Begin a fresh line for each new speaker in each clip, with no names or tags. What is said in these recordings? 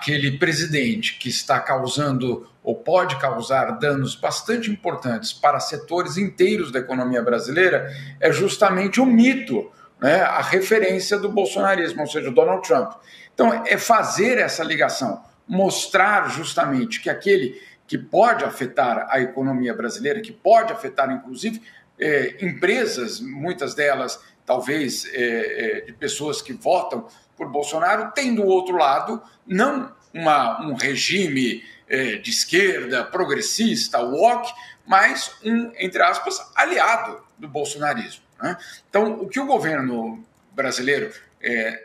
aquele presidente que está causando ou pode causar danos bastante importantes para setores inteiros da economia brasileira é justamente o mito, né, a referência do bolsonarismo, ou seja, o Donald Trump. Então, é fazer essa ligação, mostrar justamente que aquele que pode afetar a economia brasileira, que pode afetar, inclusive, empresas, muitas delas, talvez, de pessoas que votam por Bolsonaro, tem do outro lado não um regime de esquerda, progressista, woke, mas um, entre aspas, aliado do bolsonarismo, né? Então, o que o governo brasileiro,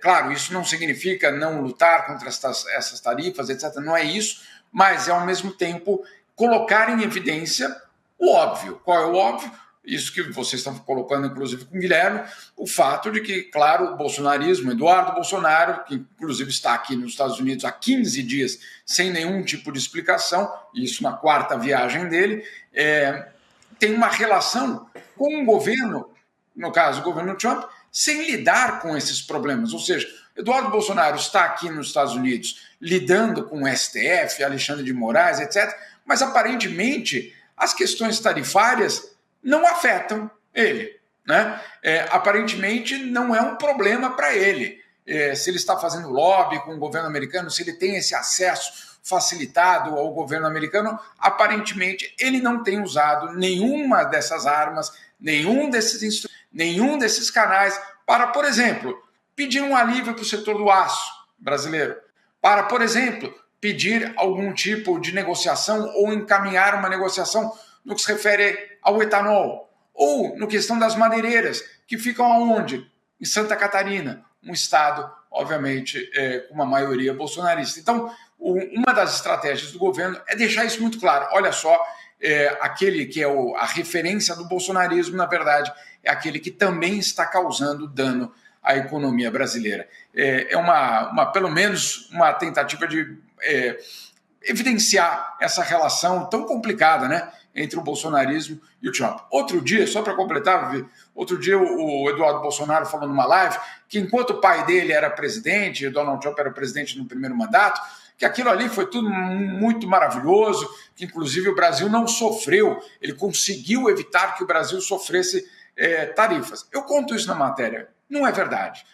claro, isso não significa não lutar contra essas tarifas, etc., não é isso, mas é, ao mesmo tempo, colocar em evidência o óbvio. Qual é o óbvio? Isso que vocês estão colocando, inclusive, com o Guilherme, o fato de que, claro, o bolsonarismo, Eduardo Bolsonaro, que inclusive está aqui nos Estados Unidos há 15 dias sem nenhum tipo de explicação, isso na quarta viagem dele, tem uma relação com o governo, no caso, o governo Trump, sem lidar com esses problemas. Ou seja, Eduardo Bolsonaro está aqui nos Estados Unidos lidando com o STF, Alexandre de Moraes, etc., mas aparentemente as questões tarifárias não afetam ele, né? Aparentemente não é um problema para ele. Se ele está fazendo lobby com o governo americano, se ele tem esse acesso facilitado ao governo americano, aparentemente ele não tem usado nenhuma dessas armas, nenhum desses canais para, por exemplo, pedir um alívio para o setor do aço brasileiro, para, por exemplo, pedir algum tipo de negociação ou encaminhar uma negociação no que se refere ao etanol, ou no questão das madeireiras, que ficam aonde? Em Santa Catarina, um estado, obviamente, com uma maioria bolsonarista. Então, uma das estratégias do governo é deixar isso muito claro. Olha só, aquele que é a referência do bolsonarismo, na verdade, é aquele que também está causando dano à economia brasileira. Pelo menos uma tentativa de evidenciar essa relação tão complicada, né, entre o bolsonarismo e o Trump. Outro dia, só para completar, outro dia o Eduardo Bolsonaro falou numa live que enquanto o pai dele era presidente, o Donald Trump era presidente no primeiro mandato, que aquilo ali foi tudo muito maravilhoso, que inclusive o Brasil não sofreu, ele conseguiu evitar que o Brasil sofresse tarifas. Eu conto isso na matéria, não é verdade.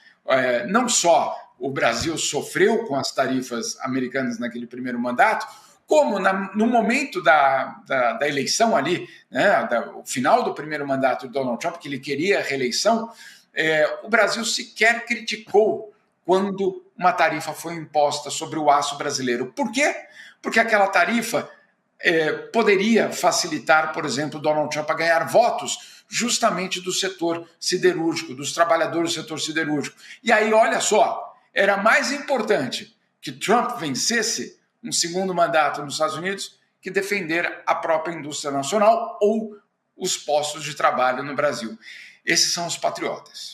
Não só o Brasil sofreu com as tarifas americanas naquele primeiro mandato, como no momento da eleição ali, né, o final do primeiro mandato de Donald Trump, que ele queria a reeleição, o Brasil sequer criticou quando uma tarifa foi imposta sobre o aço brasileiro. Por quê? Porque aquela tarifa poderia facilitar, por exemplo, Donald Trump a ganhar votos justamente do setor siderúrgico, dos trabalhadores do setor siderúrgico. E aí, olha só, era mais importante que Trump vencesse um segundo mandato nos Estados Unidos que defender a própria indústria nacional ou os postos de trabalho no Brasil. Esses são os patriotas.